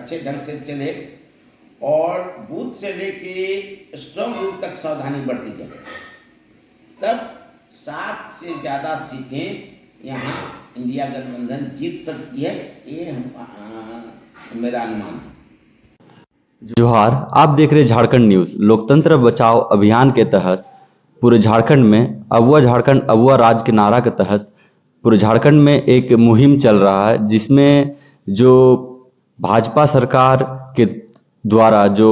अच्छे ढंग से चले और बूथ से लेके स्ट्रांग रूम तक सावधानी बरती जाए, तब 7 से ज़्यादा सीटें यहाँ इंडिया गठबंधन जीत सकती है, ये मेरा अनुमान है। जोहार, आप देख रहे झारखंड न्यूज। लोकतंत्र बचाओ अभियान के तहत पूरे झारखंड में अगुआ झारखंड अगुआ राज के नारा के तहत पूरे झारखंड में एक मुहिम चल रहा है, जिसमें जो भाजपा सरकार के द्वारा जो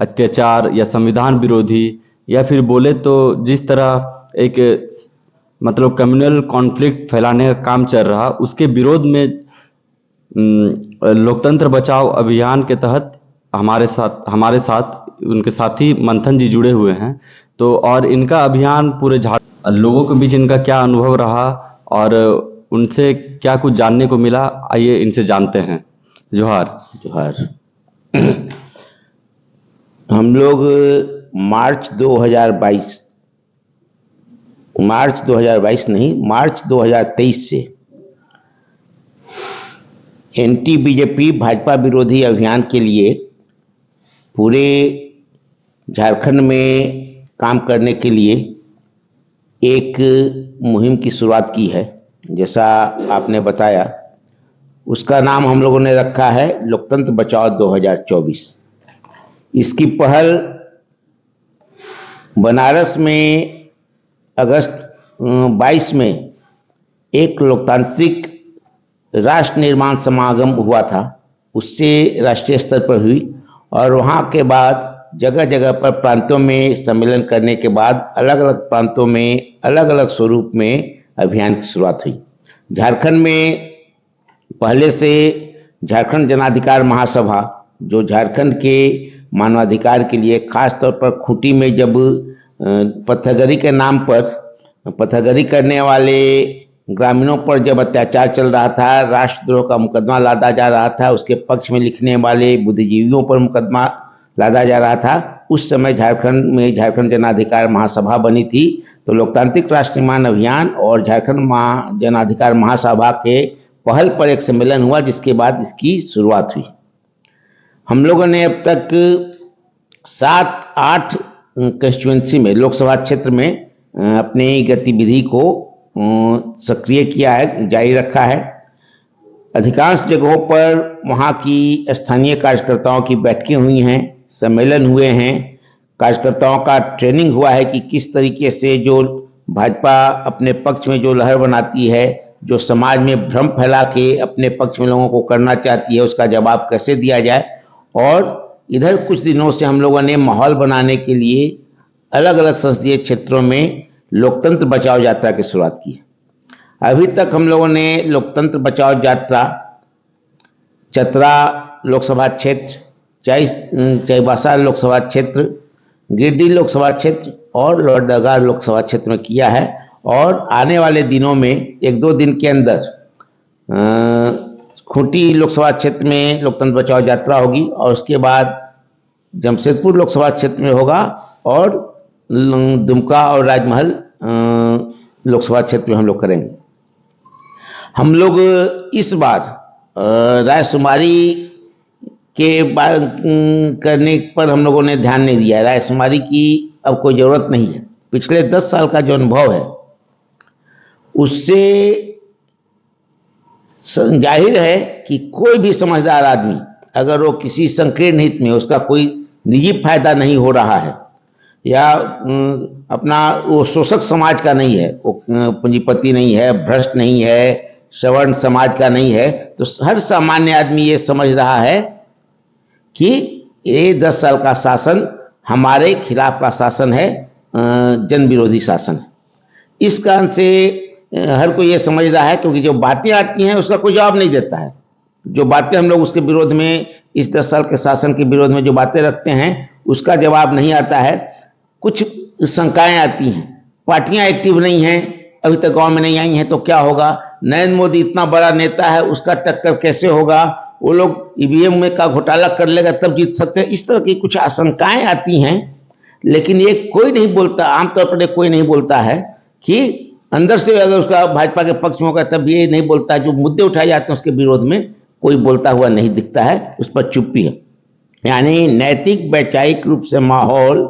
अत्याचार या संविधान विरोधी या फिर बोले तो जिस तरह एक मतलब कम्युनल कॉन्फ्लिक्ट फैलाने का काम चल रहा, उसके विरोध में लोकतंत्र बचाओ अभियान के तहत हमारे साथ उनके साथी मंथन जी जुड़े हुए हैं। तो और इनका अभियान पूरे लोगों के बीच इनका क्या अनुभव रहा और उनसे क्या कुछ जानने को मिला, आइए इनसे जानते हैं। जोहार। जोहार। हम लोग मार्च 2023 से एंटी बीजेपी भाजपा विरोधी अभियान के लिए पूरे झारखंड में काम करने के लिए एक मुहिम की शुरुआत की है। जैसा आपने बताया, उसका नाम हम लोगों ने रखा है लोकतंत्र बचाओ 2024। इसकी पहल बनारस में अगस्त 22 में एक लोकतांत्रिक राष्ट्र निर्माण समागम हुआ था, उससे राष्ट्रीय स्तर पर हुई और वहाँ के बाद जगह जगह पर प्रांतों में सम्मेलन करने के बाद अलग अलग प्रांतों में अलग अलग स्वरूप में अभियान की शुरुआत हुई। झारखंड में पहले से झारखंड जनाधिकार महासभा, जो झारखंड के मानवाधिकार के लिए खास तौर पर खूंटी में जब पत्थरगड़ी के नाम पर पत्थरगड़ी करने वाले ग्रामीणों पर जब अत्याचार चल रहा था, राष्ट्रद्रोह का मुकदमा लादा जा रहा था, उसके पक्ष में लिखने वाले बुद्धिजीवियों पर मुकदमा लादा जा रहा था, उस समय झारखंड में झारखंड जनाधिकार महासभा बनी थी। तो लोकतांत्रिक राष्ट्र निर्माण अभियान और झारखंड जनाधिकार महासभा के पहल पर एक सम्मेलन हुआ, जिसके बाद इसकी शुरुआत हुई। हम लोगों ने अब तक 7-8 कंस्टिट्यूएंसी में, लोकसभा क्षेत्र में अपनी गतिविधि को सक्रिय किया है, जारी रखा है। अधिकांश जगहों पर वहाँ की स्थानीय कार्यकर्ताओं की बैठकें हुई हैं, सम्मेलन हुए हैं, कार्यकर्ताओं का ट्रेनिंग हुआ है कि किस तरीके से जो भाजपा अपने पक्ष में जो लहर बनाती है, जो समाज में भ्रम फैला के अपने पक्ष में लोगों को करना चाहती है, उसका जवाब कैसे दिया जाए। और इधर कुछ दिनों से हम लोगों ने माहौल बनाने के लिए अलग अलग संसदीय क्षेत्रों में लोकतंत्र बचाओ यात्रा की शुरुआत की है। अभी तक हम लोगों ने लोकतंत्र बचाओ यात्रा चतरा लोकसभा क्षेत्र, चाईबासा लोकसभा क्षेत्र, गिरिडीह लोकसभा क्षेत्र और लोहरदगा लोकसभा क्षेत्र में किया है। और आने वाले दिनों में 1-2 दिन के अंदर खूंटी लोकसभा क्षेत्र में लोकतंत्र बचाओ यात्रा होगी और उसके बाद जमशेदपुर लोकसभा क्षेत्र में होगा और दुमका और राजमहल लोकसभा क्षेत्र में हम लोग करेंगे। हम लोग इस बार रायशुमारी के बार करने पर हम लोगों ने ध्यान नहीं दिया है। रायशुमारी की अब कोई ज़रूरत नहीं है। पिछले 10 साल का जो अनुभव है उससे जाहिर है कि कोई भी समझदार आदमी, अगर वो किसी संकीर्ण हित में, उसका कोई निजी फायदा नहीं हो रहा है या अपना वो शोषक समाज का नहीं है, वो पूंजीपति नहीं है, भ्रष्ट नहीं है, सवर्ण समाज का नहीं है, तो हर सामान्य आदमी ये समझ रहा है कि ये 10 साल का शासन हमारे खिलाफ का शासन है, जन विरोधी शासन है। इस कारण से हर कोई ये समझ रहा है, क्योंकि जो बातें आती हैं उसका कोई जवाब नहीं देता है। जो बातें हम लोग उसके विरोध में, इस 10 साल के शासन के विरोध में जो बातें रखते हैं उसका जवाब नहीं आता है। कुछ शंकाएं आती हैं, पार्टियां एक्टिव नहीं हैं, अभी तक गांव में नहीं आई हैं तो क्या होगा, नरेंद्र मोदी इतना बड़ा नेता है, उसका टक्कर कैसे होगा, वो लोग ईवीएम में का घोटाला कर लेगा तब जीत सकते हैं। इस तरह की कुछ आशंकाएं आती हैं, लेकिन ये कोई नहीं बोलता, आमतौर पर कोई नहीं बोलता है कि अंदर से अगर उसका भाजपा के पक्ष में होगा तब ये नहीं बोलता। जो मुद्दे उठाए जाते हैं उसके विरोध में कोई बोलता हुआ नहीं दिखता है, उस पर चुप्पी है। यानी नैतिक वैचारिक रूप से माहौल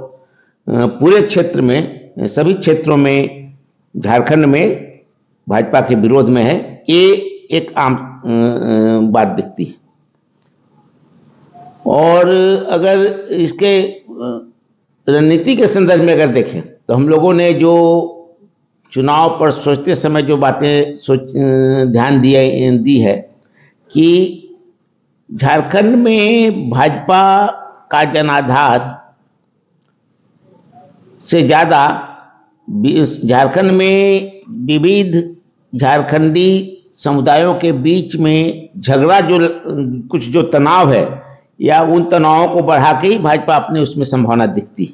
पूरे क्षेत्र में, सभी क्षेत्रों में झारखंड में भाजपा के विरोध में है, ये एक आम बात दिखती है। और अगर इसके रणनीति के संदर्भ में अगर देखें तो हम लोगों ने जो चुनाव पर सोचते समय जो बातें ध्यान दी है कि झारखंड में भाजपा का जनाधार से ज़्यादा झारखंड में विविध झारखंडी समुदायों के बीच में झगड़ा, जो कुछ जो तनाव है, या उन तनावों को बढ़ा के ही भाजपा अपने उसमें संभावना दिखती।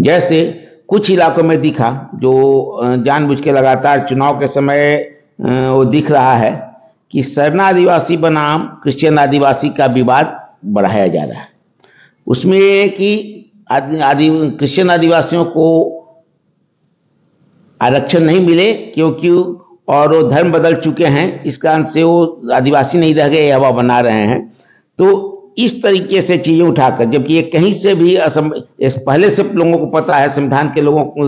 जैसे कुछ इलाकों में दिखा, जो जानबूझ के लगातार चुनाव के समय वो दिख रहा है कि सरना आदिवासी बनाम क्रिश्चियन आदिवासी का विवाद बढ़ाया जा रहा है। उसमें कि क्रिश्चियन आदिवासियों को आरक्षण नहीं मिले क्योंकि और वो धर्म बदल चुके हैं, इस कारण से वो आदिवासी नहीं रह गए, हवा बना रहे हैं। तो इस तरीके से चीजें उठाकर, जबकि ये कहीं से भी पहले से लोगों को पता है, संविधान के लोगों को,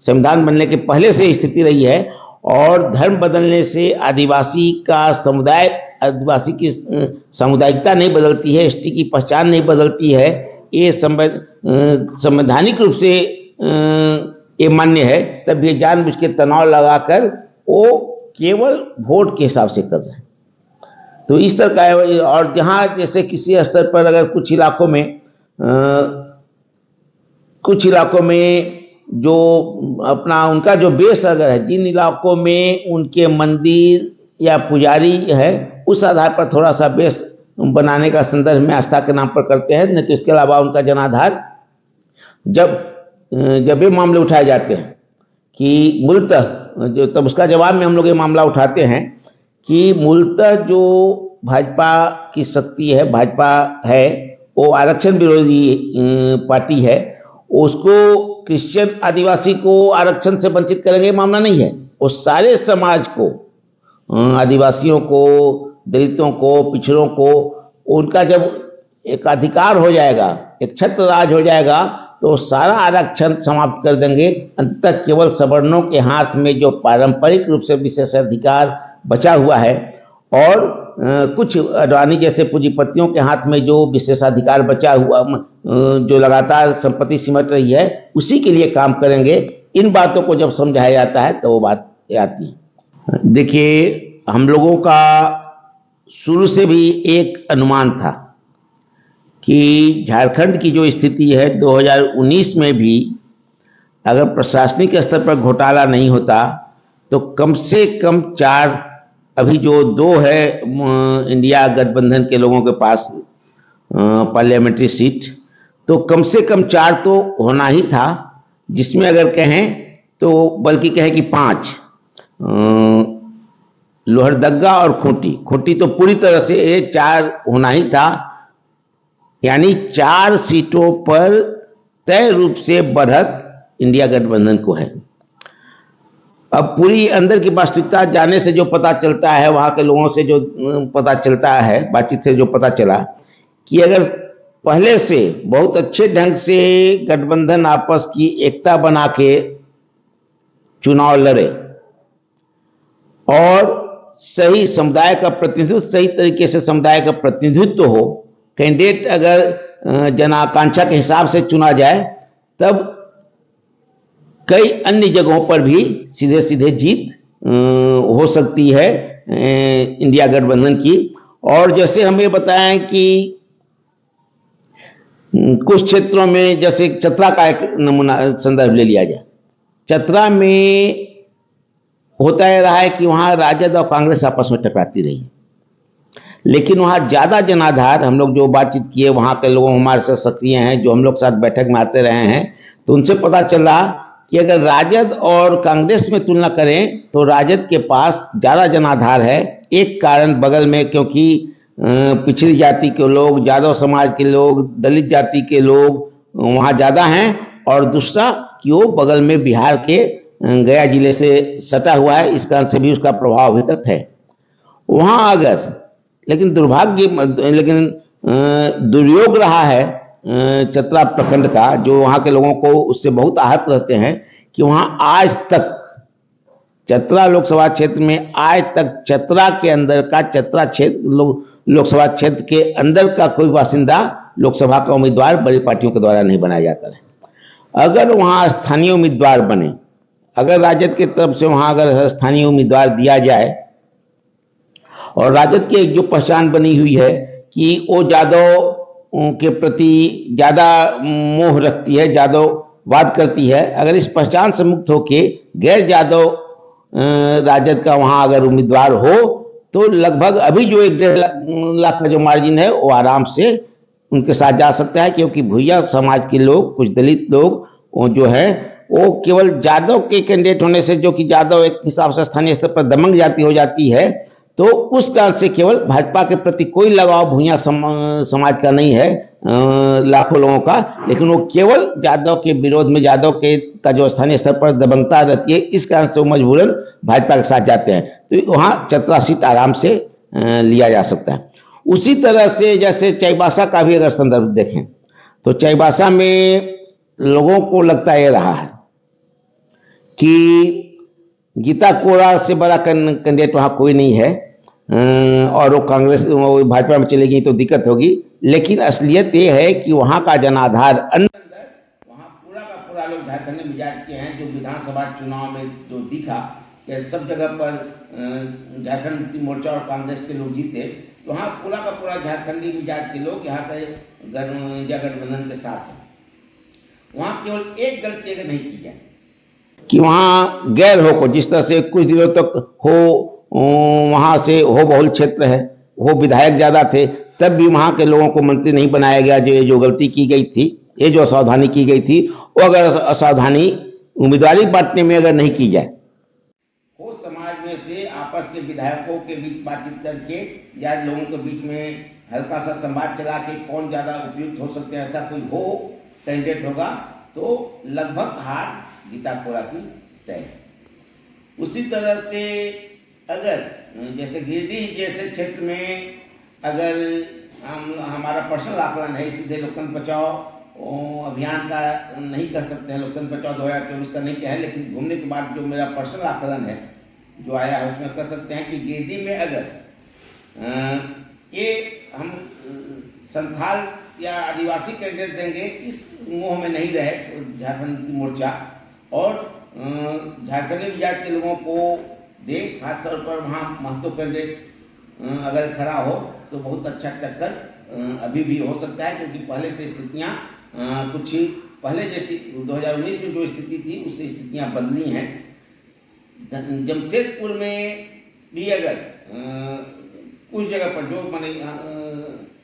संविधान बनने के पहले से स्थिति रही है, और धर्म बदलने से आदिवासी का समुदाय, आदिवासी की सामुदायिकता नहीं बदलती है, एसटी की पहचान नहीं बदलती है। ये संवैधानिक रूप से ये मान्य है। तब ये जानबूझ के तनाव लगाकर वो केवल वोट के हिसाब से कर रहे हैं। तो इस तरह का है। और जहाँ जैसे किसी स्तर पर अगर कुछ इलाकों में जो अपना उनका जो बेस अगर है, जिन इलाकों में उनके मंदिर या पुजारी है, उस आधार पर थोड़ा सा बेस बनाने का संदर्भ में आस्था के नाम पर करते हैं। नहीं तो इसके अलावा उनका जनाधार, जब ये मामले उठाए जाते हैं कि मूलतः जो, तब उसका जवाब में हम लोग ये मामला उठाते हैं कि मूलतः जो भाजपा की शक्ति है, भाजपा है, वो आरक्षण विरोधी पार्टी है। उसको क्रिश्चियन आदिवासी को आरक्षण से वंचित करेंगे मामला नहीं है। वो सारे समाज को, आदिवासियों को, दलितों को, पिछड़ों को, उनका जब एक अधिकार हो जाएगा, एक छत्र राज हो जाएगा, तो सारा आरक्षण समाप्त कर देंगे। अंततः केवल सवर्णों के हाथ में जो पारंपरिक रूप से विशेषाधिकार बचा हुआ है, और कुछ अडवाणी जैसे पूंजीपतियों के हाथ में जो विशेषाधिकार बचा हुआ, जो लगातार संपत्ति सिमट रही है, उसी के लिए काम करेंगे। इन बातों को जब समझाया जाता है तो वो बात आती है। देखिए, हम लोगों का शुरू से भी एक अनुमान था कि झारखंड की जो स्थिति है 2019 में भी अगर प्रशासनिक स्तर पर घोटाला नहीं होता तो कम से कम 4, अभी जो 2 है इंडिया गठबंधन के लोगों के पास पार्लियामेंट्री सीट, तो कम से कम 4 तो होना ही था, जिसमें अगर कहें तो बल्कि कहें कि 5, लोहरदगा और खूंटी तो पूरी तरह से ये 4 होना ही था। यानी 4 सीटों पर तय रूप से बढ़त इंडिया गठबंधन को है। अब पूरी अंदर की वास्तविकता जाने से जो पता चलता है, वहां के लोगों से जो पता चलता है, बातचीत से जो पता चला कि अगर पहले से बहुत अच्छे ढंग से गठबंधन आपस की एकता बना के चुनाव लड़े और सही समुदाय का प्रतिनिधित्व, सही तरीके से समुदाय का प्रतिनिधित्व हो, कैंडिडेट अगर जन आकांक्षा के हिसाब से चुना जाए, तब कई अन्य जगहों पर भी सीधे सीधे जीत हो सकती है इंडिया गठबंधन की। और जैसे हम ये बताएं कि कुछ क्षेत्रों में, जैसे चतरा का एक नमूना संदर्भ ले लिया जाए, चतरा में होता है रहा है कि वहाँ राजद और कांग्रेस आपस में टकराती रही, लेकिन वहाँ ज़्यादा जनाधार, हम लोग जो बातचीत किए वहाँ के लोगों हमारे साथ सक्रिय हैं, जो हम लोग साथ बैठक में आते रहे हैं, तो उनसे पता चला कि अगर राजद और कांग्रेस में तुलना करें तो राजद के पास ज़्यादा जनाधार है। एक कारण बगल में, क्योंकि पिछड़ी जाति के लोग, यादव समाज के लोग, दलित जाति के लोग वहाँ ज़्यादा हैं, और दूसरा कि वो बगल में बिहार के गया जिले से सटा हुआ है, इस कारण से भी उसका प्रभाव अभी तक है। वहाँ अगर, लेकिन दुर्योग रहा है चतरा प्रखंड का, जो वहाँ के लोगों को उससे बहुत आहत रहते हैं कि वहाँ आज तक चतरा लोकसभा क्षेत्र में आज तक चतरा के अंदर का चतरा क्षेत्र लोकसभा क्षेत्र के अंदर का कोई बासिंदा लोकसभा का उम्मीदवार बड़ी पार्टियों के द्वारा नहीं बनाया जाता है। अगर वहाँ स्थानीय उम्मीदवार बने, अगर राजद की तरफ से वहाँ अगर स्थानीय उम्मीदवार दिया जाए, और राजद की एक जो पहचान बनी हुई है कि वो यादव के प्रति ज़्यादा मोह रखती है, यादववाद करती है, अगर इस पहचान से मुक्त होके गैर यादव राजद का वहाँ अगर उम्मीदवार हो तो लगभग अभी जो 1.5 लाख का जो मार्जिन है वो आराम से उनके साथ जा सकता है, क्योंकि भूया समाज के लोग, कुछ दलित लोग वो जो है वो केवल यादव के कैंडिडेट होने से, जो कि यादव एक हिसाब से स्थानीय स्तर पर दबंग जाति हो जाती है, तो उस कारण से केवल भाजपा के प्रति कोई लगाव भूया समाज का नहीं है, लाखों लोगों का, लेकिन वो केवल यादव के विरोध में, यादव के का जो स्थानीय स्तर पर दबंगता रहती है, इस कारण से वो मजबूरन भाजपा के साथ जाते हैं। तो वहाँ चतरा सीट आराम से लिया जा सकता है। उसी तरह से जैसे चाईबासा का भी अगर संदर्भ देखें तो चाईबासा में लोगों को लगता ये रहा है कि गीता कोड़ा से बड़ा कैंडिडेट वहाँ कोई नहीं है, और वो कांग्रेस भाजपा में चली गई तो दिक्कत होगी, लेकिन असलियत ये है कि वहाँ का जनाधार वहाँ पूरा का पूरा लोग झारखंड में मिजाज के हैं। जो विधानसभा चुनाव में जो दिखा कि सब जगह पर झारखंड मुक्ति मोर्चा और कांग्रेस के लोग जीते, तो वहाँ पूरा का पूरा झारखंडी मिजाज के लोग यहाँ के गठबंधन के साथ हैं। वहाँ केवल एक गलती अगर नहीं की जाए कि वहाँ गैर हो को, जिस तरह से कुछ दिनों तक हो वहाँ से हो बहुल क्षेत्र है, हो विधायक ज़्यादा थे, तब भी वहाँ के लोगों को मंत्री नहीं बनाया गया। जो गलती की गई थी, ये जो असावधानी की गई थी, वो अगर असावधानी उम्मीदवारी बांटने में अगर नहीं की जाए, वो समाज में से आपस के विधायकों के बीच बातचीत करके या लोगों के बीच में हल्का सा संवाद चला के कौन ज़्यादा उपयुक्त हो सकते हैं, ऐसा कोई हो कैंडिडेट होगा तो लगभग हार गीता कोड़ा की तय। उसी तरह से अगर जैसे गिरिडीह जैसे क्षेत्र में अगर हमारा पर्सनल आकलन है, सीधे लोकतंत्र बचाओ अभियान का नहीं कर सकते हैं, लोकतंत्र बचाओ 2024 का नहीं कहें, लेकिन घूमने के बाद जो मेरा पर्सनल आकलन है जो आया है उसमें कर सकते हैं कि गिरिडीह में अगर ये हम संथाल या आदिवासी कैंडिडेट देंगे, इस मोह में नहीं रहे झारखंड मुक्ति मोर्चा और झारखंडी मिजाज के लोगों को दे, खासतौर पर वहाँ महतो कैंडिडेट अगर खड़ा हो तो बहुत अच्छा टक्कर अभी भी हो सकता है, क्योंकि पहले से स्थितियाँ कुछ पहले जैसी 2019 में जो स्थिति थी उससे स्थितियाँ बदली हैं। जमशेदपुर में भी अगर कुछ जगह पर जो माने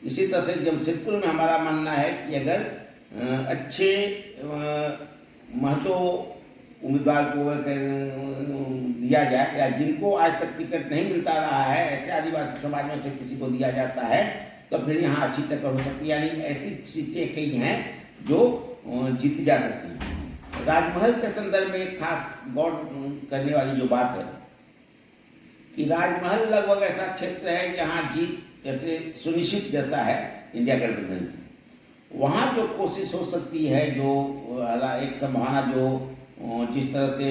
इसी तरह से जमशेदपुर में हमारा मानना है कि अगर अच्छे महतो उम्मीदवार को दिया जाए या जिनको आज तक टिकट नहीं मिलता रहा है, ऐसे आदिवासी समाज में से किसी को दिया जाता है, तो फिर यहाँ अच्छी टक्कर हो सकती है। यानी ऐसी सीटें कई हैं जो जीती जा सकती हैं। राजमहल के संदर्भ में खास गौर करने वाली जो बात है कि राजमहल लगभग ऐसा क्षेत्र है जहाँ जीत जैसे सुनिश्चित जैसा है इंडिया गठबंधन की। वहाँ जो कोशिश हो सकती है, जो एक संभावना जो जिस तरह से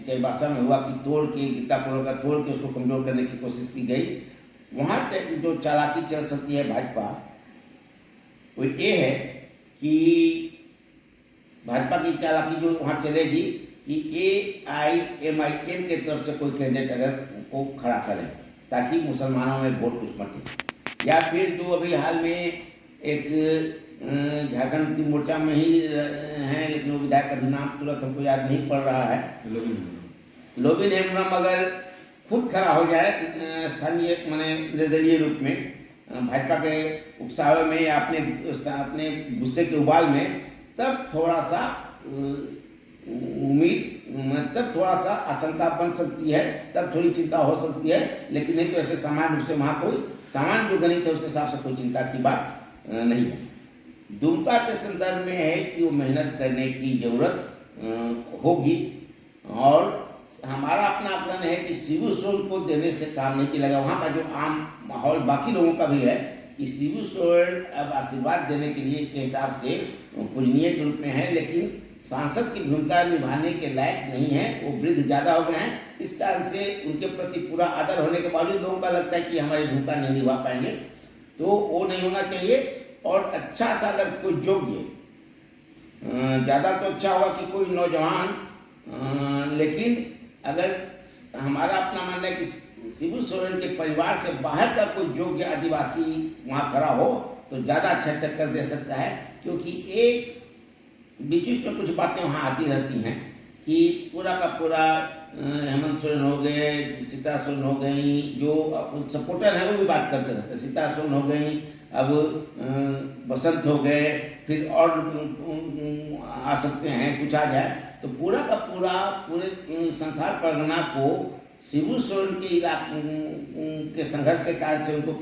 चाईबासा में हुआ कि तोड़ के गीता कोड़ा का तोड़ के उसको कमजोर करने की कोशिश की गई, वहाँ जो चालाकी चल सकती है भाजपा, वो ये है कि भाजपा की चालाकी जो वहाँ चलेगी कि AIMIM के तरफ से कोई कैंडिडेट अगर को खड़ा करे ताकि मुसलमानों में वोट कुछ मटे, या फिर जो अभी हाल में एक झारखंड मुक्ति मोर्चा में ही हैं लेकिन वो विधायक अभी नाम तुरंत हमको याद नहीं पड़ रहा है, लोबिन हेम्ब्रम अगर खुद खड़ा हो जाए स्थानीय माने निर्दलीय रूप में भाजपा के उकसावे में या अपने गुस्से के उबाल में, तब थोड़ा सा उम्मीद, तब थोड़ा सा आशंका बन सकती है, तब थोड़ी चिंता हो सकती है, लेकिन नहीं तो ऐसे सामान्य रूप से वहाँ कोई सामान्य जो गणित है उसके हिसाब से कोई चिंता की बात नहीं है। दुमका के संदर्भ में है कि वो मेहनत करने की जरूरत होगी और हमारा अपना आकलन है कि शिबू सोरेन को देने से काम नहीं चलेगा। वहाँ का जो आम माहौल बाकी लोगों का भी है कि शिबू सोरेन अब आशीर्वाद देने के लिए के हिसाब से पूजनीय के रूप में है, लेकिन सांसद की भूमिका निभाने के लायक नहीं है। वो वृद्ध ज़्यादा हो गए हैं, इस कारण से उनके प्रति पूरा आदर होने के बावजूद लोगों का लगता है कि हमारी भूमिका नहीं निभा पाएंगे, तो वो नहीं होना चाहिए। और अच्छा सा अगर कोई योग्य, ज़्यादा तो अच्छा होगा कि कोई नौजवान, लेकिन अगर हमारा अपना मानना है कि शिबू सोरेन के परिवार से बाहर का कोई योग्य आदिवासी वहाँ खड़ा हो तो ज़्यादा अच्छा टक्कर दे सकता है, क्योंकि एक बीच बीच में कुछ बातें वहाँ आती रहती हैं कि पूरा का पूरा हेमंत सोरेन हो गए, सीता सोरेन हो गई, जो सपोर्टर हैं वो भी बात करते रहते हैं, सीता सोरेन हो गई, अब बसंत हो गए, फिर और आ सकते हैं, कुछ आ जाए, तो पूरा का पूरा पूरे संथाल परगना को शिबू सोरेन के इलाके के संघर्ष के कारण से उनको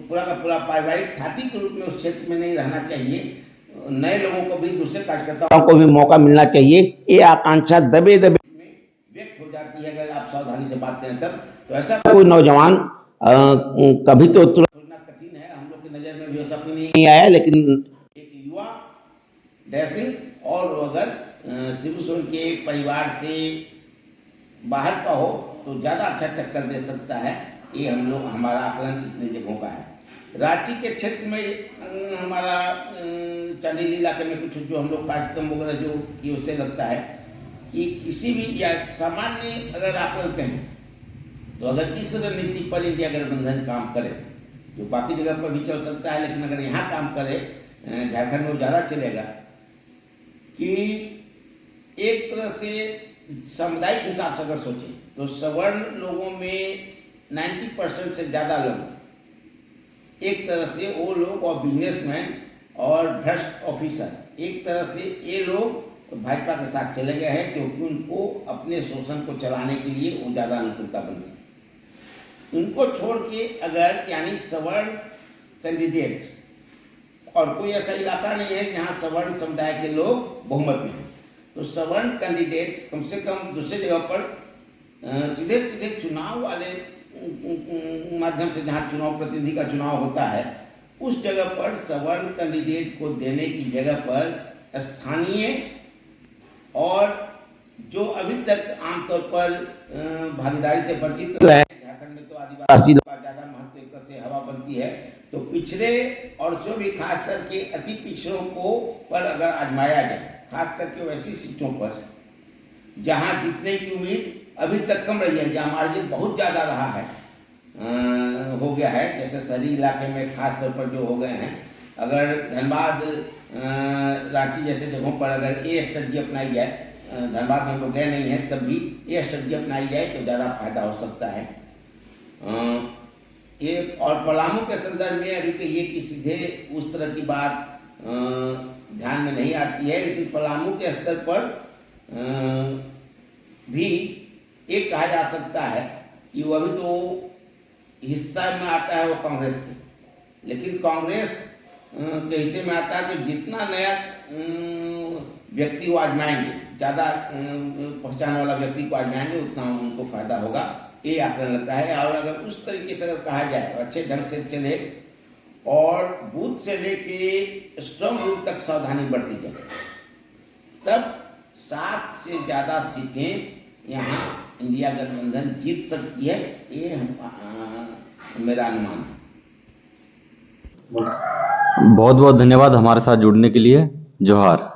पूरा का पूरा पारिवारिक थाती के रूप में उस क्षेत्र में नहीं रहना चाहिए। नए लोगों को भी, दूसरे कार्यकर्ताओं को भी मौका मिलना चाहिए। ये आकांक्षा दबे दबे में व्यक्त हो जाती है अगर आप सावधानी से बात करें तब। तो ऐसा कोई नौजवान कभी तो तुरंत कठिन है, हम लोग की नज़र में भी ऐसा कोई नहीं आया, लेकिन एक युवा डैशिंग और अगर शिबू सोरेन के परिवार से बाहर का हो तो ज़्यादा अच्छा टक्कर दे सकता है। ये हम लोग, हमारा आकलन इतने जगहों का है। रांची के क्षेत्र में हमारा चांदीली इलाके में कुछ जो हम लोग कार्यक्रम वगैरह जो कि उससे लगता है कि किसी भी या सामान्य अगर आप कहें तो अगर इस रणनीति पर इंडिया गठबंधन काम करे, जो बाकी जगह पर भी चल सकता है, लेकिन अगर यहाँ काम करे, झारखंड में ज़्यादा चलेगा कि एक तरह से सामुदायिक हिसाब से अगर सोचें तो सवर्ण लोगों में 90% से ज़्यादा लोग एक तरह से वो लोग और बिजनेसमैन और भ्रष्ट ऑफिसर, एक तरह से ये लोग भाजपा के साथ चले गए हैं, क्योंकि उनको अपने शोषण को चलाने के लिए वो ज़्यादा अनुकूलता बनती। उनको छोड़ के अगर यानी सवर्ण कैंडिडेट, और कोई ऐसा इलाका नहीं है जहाँ सवर्ण समुदाय के लोग बहुमत में हैं, तो सवर्ण कैंडिडेट कम से कम दूसरे जगह पर सीधे सीधे चुनाव वाले माध्यम से, जहाँ चुनाव प्रतिनिधि का चुनाव होता है, उस जगह पर सवर्ण कैंडिडेट को देने की जगह पर स्थानीय और जो अभी तक आमतौर पर भागीदारी से वंचित रहे, झारखंड में तो आदिवासी लोग का ज़्यादा महत्व एक तरह से हवा बनती है, तो पिछड़े और जो भी खास करके अति पिछड़ों को पर अगर आजमाया जाए, खास करके वैसी सीटों पर जहां जीतने की उम्मीद अभी तक कम रही है, जहां मार्जिन बहुत ज़्यादा रहा है, हो गया है, जैसे शहरी इलाके में खास तौर पर जो हो गए हैं, अगर धनबाद रांची जैसे जगहों पर अगर ये स्ट्रेटजी अपनाई जाए, धनबाद में हम लोग गए नहीं हैं तब भी ये स्ट्रेटजी अपनाई जाए तो ज़्यादा फायदा हो सकता है। ये और पलामू के संदर्भ में अभी कहिए कि सीधे उस तरह की बात ध्यान में नहीं आती है, लेकिन पलामू के स्तर पर भी एक कहा जा सकता है कि वो अभी तो हिस्सा में आता है वो कांग्रेस के, लेकिन कांग्रेस के हिस्से में आता है तो जितना नया व्यक्ति वो आजमाएंगे, ज़्यादा पहचान वाला व्यक्ति को आजमाएंगे, उतना उनको फायदा होगा, ये आकलन लगता है। और अगर उस तरीके से अगर कहा जाए अच्छे ढंग से चले और बूथ से लेके स्ट्रांग रूम तक सावधानी बरती जाए, तब 7 से ज़्यादा सीटें यहाँ इंडिया गठबंधन जीत सकती है, ये मेरा अनुमान है। बहुत बहुत धन्यवाद हमारे साथ जुड़ने के लिए। जोहार।